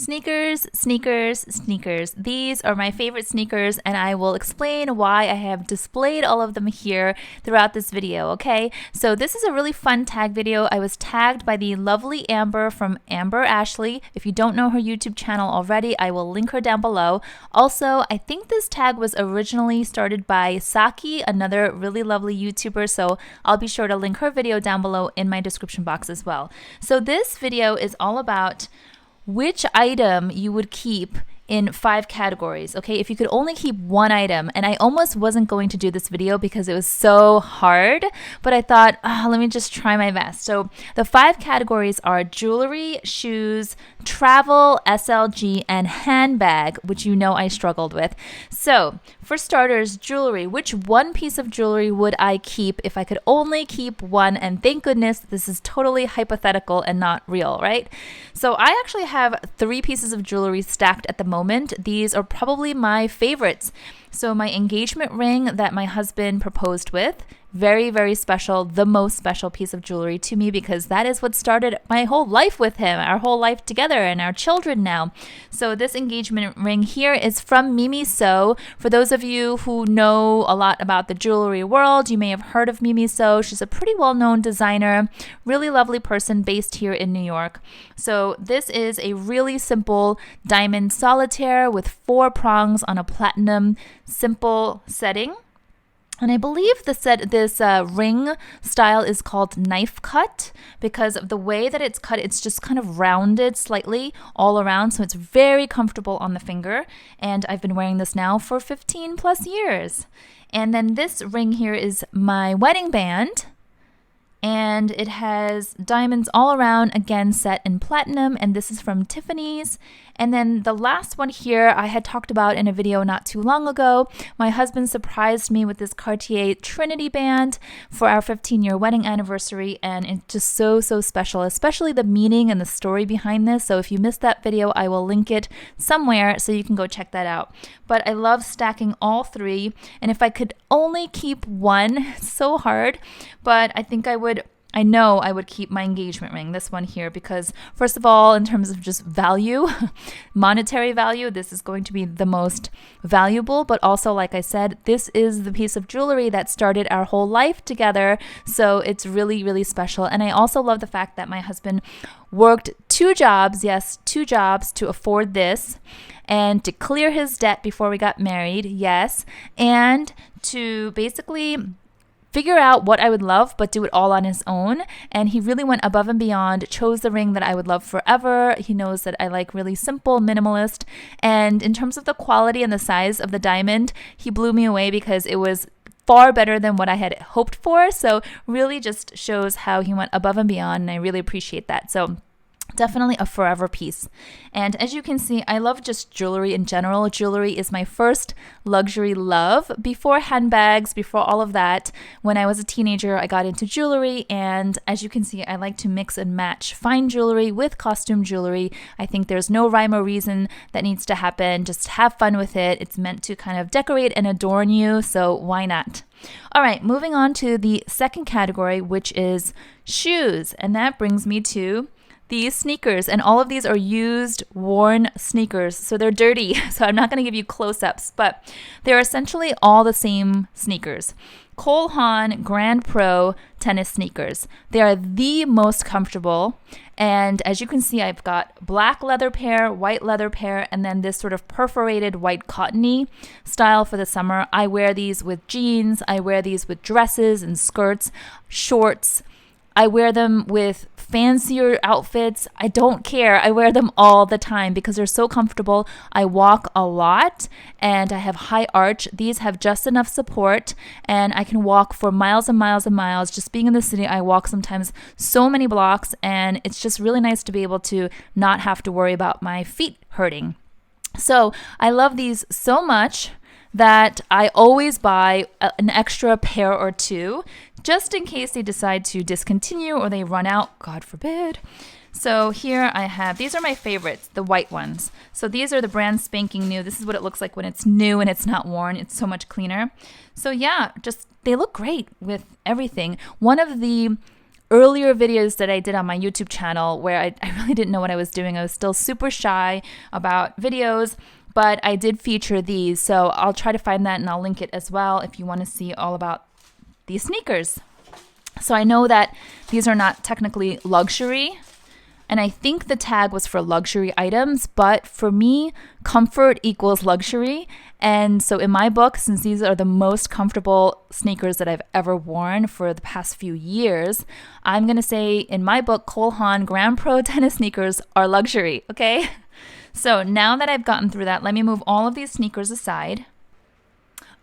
Sneakers, sneakers, sneakers. These are my favorite sneakers, and I will explain why I have displayed all of them here throughout this video, okay? So this is a really fun tag video. I was tagged by the lovely Amber from Amber Ashleigh. If you don't know her YouTube channel already, I will link her down below. Also, I think this tag was originally started by Saki, another really lovely YouTuber, so I'll be sure to link her video down below in my description box as well. So this video is all about which item you would keep in 5 categories, okay? If you could only keep one item, and I almost wasn't going to do this video because it was so hard, but I thought, let me just try my best. So the 5 categories are jewelry, shoes, travel, SLG, and handbag, which you know I struggled with. So for starters, jewelry. Which one piece of jewelry would I keep if I could only keep one? And thank goodness this is totally hypothetical and not real, right? So I actually have 3 pieces of jewelry stacked at the moment. These are probably my favorites. So my engagement ring that my husband proposed with, very, very special, the most special piece of jewelry to me because that is what started my whole life with him, our whole life together and our children now. So this engagement ring here is from Mimi So. For those of you who know a lot about the jewelry world, you may have heard of Mimi So. She's a pretty well-known designer, really lovely person based here in New York. So this is a really simple diamond solitaire with 4 prongs on a platinum simple setting. And I believe this ring style is called knife cut because of the way that it's cut. It's just kind of rounded slightly all around, so it's very comfortable on the finger. And I've been wearing this now for 15 plus years. And then this ring here is my wedding band. And it has diamonds all around, again set in platinum, and this is from Tiffany's. And then the last one here I had talked about in a video not too long ago. My husband surprised me with this Cartier Trinity band for our 15-year wedding anniversary, and it's just so special, especially the meaning and the story behind this. So if you missed that video, I will link it somewhere so you can go check that out. But I love stacking all 3, and if I could only keep one, it's so hard, but I know I would keep my engagement ring, this one here, because first of all, in terms of just value, monetary value, this is going to be the most valuable, but also, like I said, this is the piece of jewelry that started our whole life together, so it's really, really special. And I also love the fact that my husband worked 2 jobs, yes, 2 jobs to afford this, and to clear his debt before we got married, yes, and to basically figure out what I would love, but do it all on his own. And he really went above and beyond, chose the ring that I would love forever. He knows that I like really simple, minimalist. And in terms of the quality and the size of the diamond, he blew me away because it was far better than what I had hoped for. So really just shows how he went above and beyond, and I really appreciate that. So definitely a forever piece. And as you can see, I love just jewelry in general. Jewelry is my first luxury love. Before handbags, before all of that, when I was a teenager, I got into jewelry. And as you can see, I like to mix and match fine jewelry with costume jewelry. I think there's no rhyme or reason that needs to happen. Just have fun with it. It's meant to kind of decorate and adorn you, so why not? All right, moving on to the second category, which is shoes. And that brings me to these sneakers, and all of these are used, worn sneakers, so they're dirty, so I'm not going to give you close-ups, but they're essentially all the same sneakers. Cole Haan Grand Pro tennis sneakers. They are the most comfortable, and as you can see, I've got black leather pair, white leather pair, and then this sort of perforated white cottony style for the summer. I wear these with jeans, I wear these with dresses and skirts, shorts. I wear them with fancier outfits. I don't care. I wear them all the time because they're so comfortable. I walk a lot and I have high arch. These have just enough support and I can walk for miles and miles and miles. Just being in the city, I walk sometimes so many blocks, and it's just really nice to be able to not have to worry about my feet hurting. So I love these so much that I always buy an extra pair or 2 just in case they decide to discontinue or they run out, God forbid. So here I have, these are my favorites, the white ones. So these are the brand spanking new. This is what it looks like when it's new and it's not worn. It's so much cleaner. So yeah, just they look great with everything. One of the earlier videos that I did on my YouTube channel where I really didn't know what I was doing. I was still super shy about videos, but I did feature these. So I'll try to find that and I'll link it as well if you want to see all about these sneakers. So I know that these are not technically luxury, and I think the tag was for luxury items, but for me, comfort equals luxury. And so in my book, since these are the most comfortable sneakers that I've ever worn for the past few years, I'm going to say in my book, Cole Haan Grand Pro tennis sneakers are luxury, okay? So now that I've gotten through that, let me move all of these sneakers aside.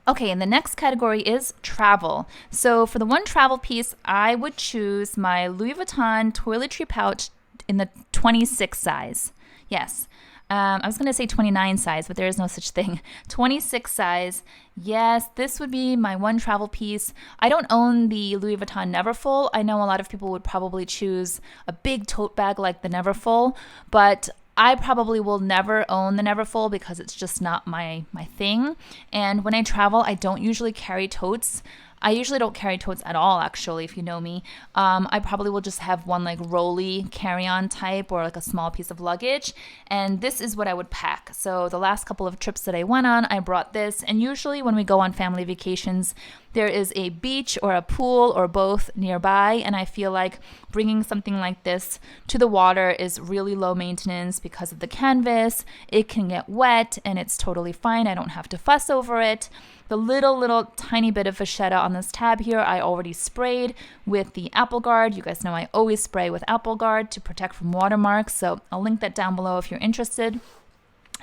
Okay, and the next category is travel. So for the one travel piece, I would choose my Louis Vuitton toiletry pouch in the 26 size. Yes. I was going to say 29 size, but there is no such thing. 26 size. Yes, this would be my one travel piece. I don't own the Louis Vuitton Neverfull. I know a lot of people would probably choose a big tote bag like the Neverfull, but I probably will never own the Neverfull because it's just not my thing. And when I travel, I don't usually carry totes. I usually don't carry totes at all, actually, if you know me. I probably will just have one like rolly carry-on type or like a small piece of luggage. And this is what I would pack. So the last couple of trips that I went on, I brought this. And usually when we go on family vacations, there is a beach or a pool or both nearby. And I feel like bringing something like this to the water is really low maintenance because of the canvas. It can get wet and it's totally fine. I don't have to fuss over it. The little tiny bit of vachetta on this tab here, I already sprayed with the Apple Guard. You guys know I always spray with Apple Guard to protect from watermarks, so I'll link that down below if you're interested.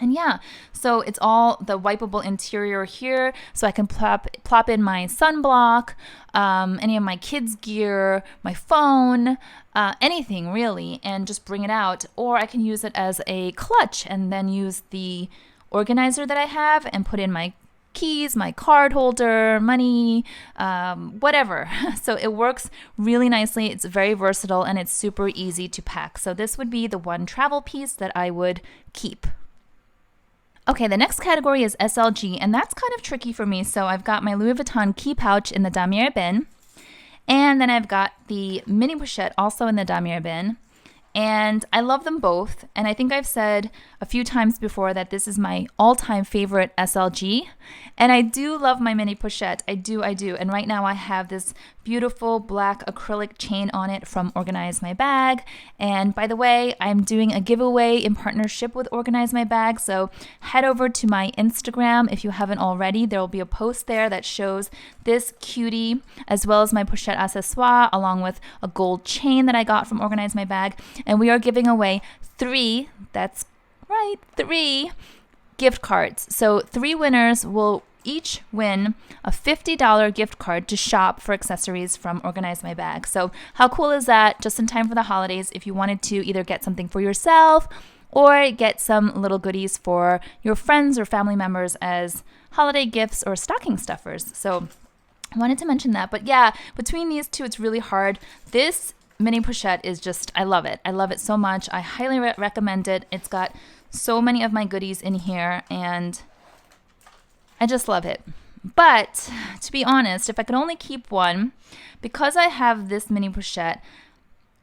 And yeah, so it's all the wipeable interior here, so I can plop in my sunblock, any of my kids' gear, my phone, anything really, and just bring it out. Or I can use it as a clutch and then use the organizer that I have and put in my keys, my card holder, money, whatever. So it works really nicely. It's very versatile and it's super easy to pack. So this would be the one travel piece that I would keep. Okay, the next category is SLG, and that's kind of tricky for me. So I've got my Louis Vuitton key pouch in the damier bin, and then I've got the mini pochette also in the damier bin. And I love them both. And I think I've said a few times before that this is my all-time favorite SLG. And I do love my mini pochette. I do. And right now I have this beautiful black acrylic chain on it from Organize My Bag. And by the way, I'm doing a giveaway in partnership with Organize My Bag. So head over to my Instagram if you haven't already. There will be a post there that shows this cutie as well as my pochette accessoire along with a gold chain that I got from Organize My Bag. And we are giving away 3, that's right, 3 gift cards. So 3 winners will each win a $50 gift card to shop for accessories from Organize My Bag. So how cool is that? Just in time for the holidays, if you wanted to either get something for yourself or get some little goodies for your friends or family members as holiday gifts or stocking stuffers. So I wanted to mention that. But yeah, between these two, it's really hard. This mini pochette is just, I love it. I love it so much. I highly recommend it. It's got so many of my goodies in here and I just love it. But to be honest, if I could only keep one, because I have this mini pochette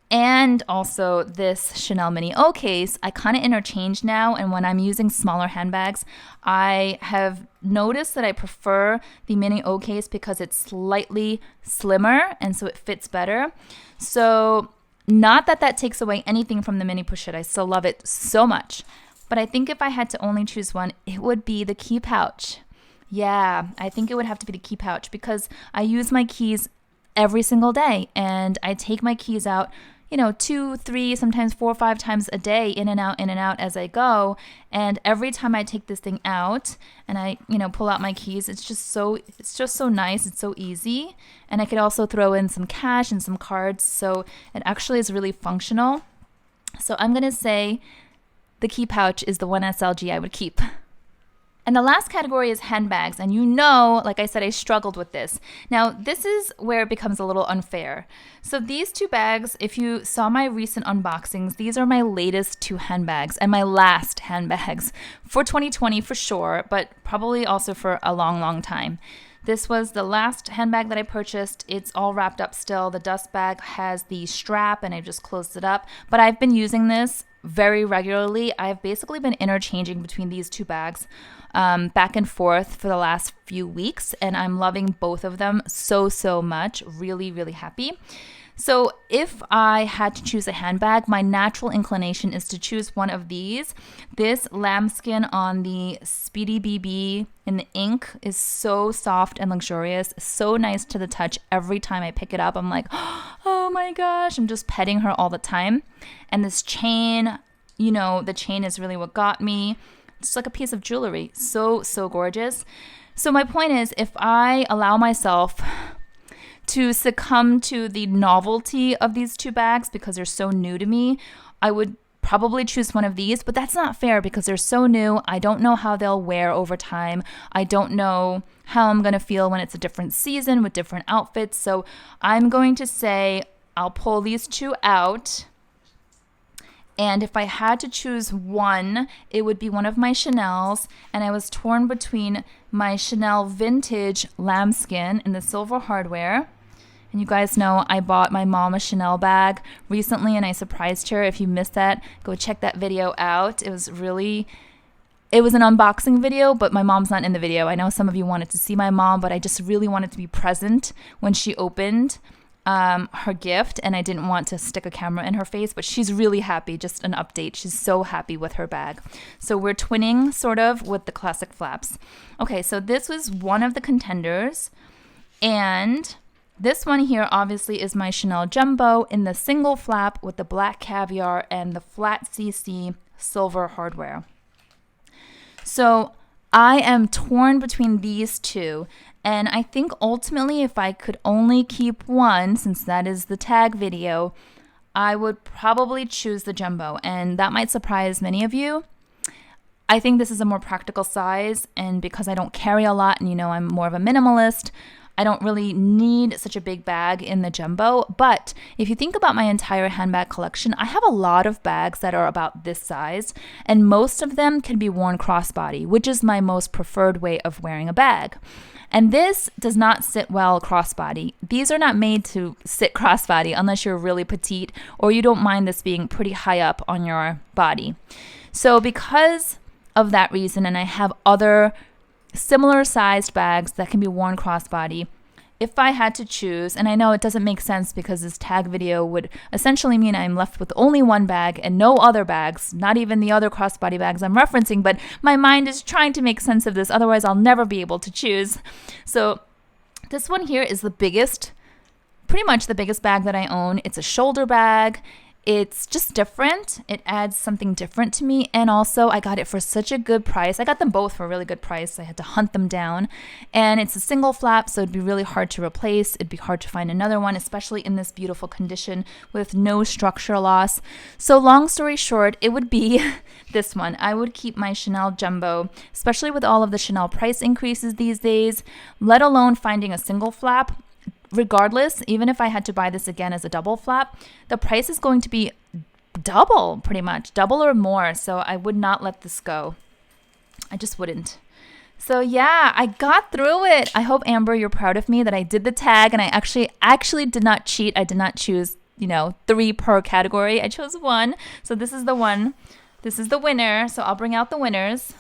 and also this Chanel Mini O case, I kind of interchange now. And when I'm using smaller handbags, I have noticed that I prefer the Mini O case because it's slightly slimmer and so it fits better. So not that that takes away anything from the mini pochette. I still love it so much. But I think if I had to only choose one, it would be the key pouch. Yeah, I think it would have to be the key pouch because I use my keys every single day and I take my keys out, 2, 3, sometimes 4 or 5 times a day, in and out as I go. And every time I take this thing out and I, pull out my keys, it's just so nice. It's so easy. And I could also throw in some cash and some cards. So it actually is really functional. So I'm going to say the key pouch is the one SLG I would keep. And the last category is handbags. And like I said, I struggled with this. Now, this is where it becomes a little unfair. So these 2 bags, if you saw my recent unboxings, these are my latest 2 handbags and my last handbags for 2020 for sure, but probably also for a long, long time. This was the last handbag that I purchased. It's all wrapped up still. The dust bag has the strap and I just closed it up. But I've been using this very regularly. I've basically been interchanging between these two bags back and forth for the last few weeks. And I'm loving both of them so much. Really, really happy. So if I had to choose a handbag, my natural inclination is to choose one of these. This lambskin on the Speedy BB in the ink is so soft and luxurious, so nice to the touch. Every time I pick it up, I'm like, oh my gosh, I'm just petting her all the time. And this chain, you know, the chain is really what got me. It's like a piece of jewelry. So gorgeous. So my point is, if I allow myself to succumb to the novelty of these two bags because they're so new to me, I would probably choose one of these, but that's not fair because they're so new. I don't know how they'll wear over time. I don't know how I'm going to feel when it's a different season with different outfits. So I'm going to say I'll pull these two out. And if I had to choose one, it would be one of my Chanel's. And I was torn between my Chanel vintage lambskin in the silver hardware. And you guys know I bought my mom a Chanel bag recently and I surprised her. If you missed that, go check that video out. It was an unboxing video, but my mom's not in the video. I know some of you wanted to see my mom, but I just really wanted to be present when she opened her gift, and I didn't want to stick a camera in her face, but she's really happy. Just an update. She's so happy with her bag. So we're twinning sort of with the classic flaps. Okay, so this was one of the contenders, and this one here obviously is my Chanel Jumbo in the single flap with the black caviar and the flat CC silver hardware. So I am torn between these two, and I think ultimately if I could only keep one, since that is the tag video, I would probably choose the Jumbo, and that might surprise many of you. I think this is a more practical size, and because I don't carry a lot and you know I'm more of a minimalist, I don't really need such a big bag in the Jumbo. But if you think about my entire handbag collection, I have a lot of bags that are about this size, and most of them can be worn crossbody, which is my most preferred way of wearing a bag. And this does not sit well crossbody. These are not made to sit crossbody unless you're really petite or you don't mind this being pretty high up on your body. So because of that reason, and I have other similar sized bags that can be worn crossbody, if I had to choose, and I know it doesn't make sense because this tag video would essentially mean I'm left with only one bag and no other bags, not even the other crossbody bags I'm referencing, but my mind is trying to make sense of this, otherwise I'll never be able to choose. So this one here is the biggest, pretty much the biggest bag that I own. It's a shoulder bag. It's just different. It adds something different to me. And also I got it for such a good price. I got them both for a really good price. I had to hunt them down. And it's a single flap, so it'd be really hard to replace. It'd be hard to find another one, especially in this beautiful condition with no structure loss. So long story short, it would be this one. I would keep my Chanel Jumbo, especially with all of the Chanel price increases these days, let alone finding a single flap. Regardless, even if I had to buy this again as a double flap, the price is going to be double, pretty much, double or more. So I would not let this go. I just wouldn't. So yeah, I got through it. I hope, Amber, you're proud of me that I did the tag and I actually did not cheat. I did not choose, 3 per category. I chose 1. So this is the one. This is the winner. So I'll bring out the winners.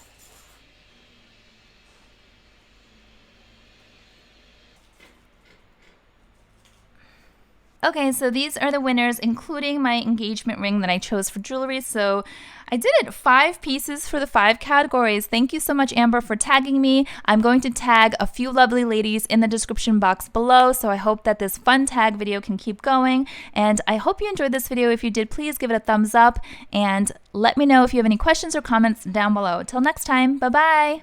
Okay, so these are the winners, including my engagement ring that I chose for jewelry. So I did it 5 pieces for the 5 categories. Thank you so much, Amber, for tagging me. I'm going to tag a few lovely ladies in the description box below. So I hope that this fun tag video can keep going. And I hope you enjoyed this video. If you did, please give it a thumbs up and let me know if you have any questions or comments down below. Till next time, bye-bye.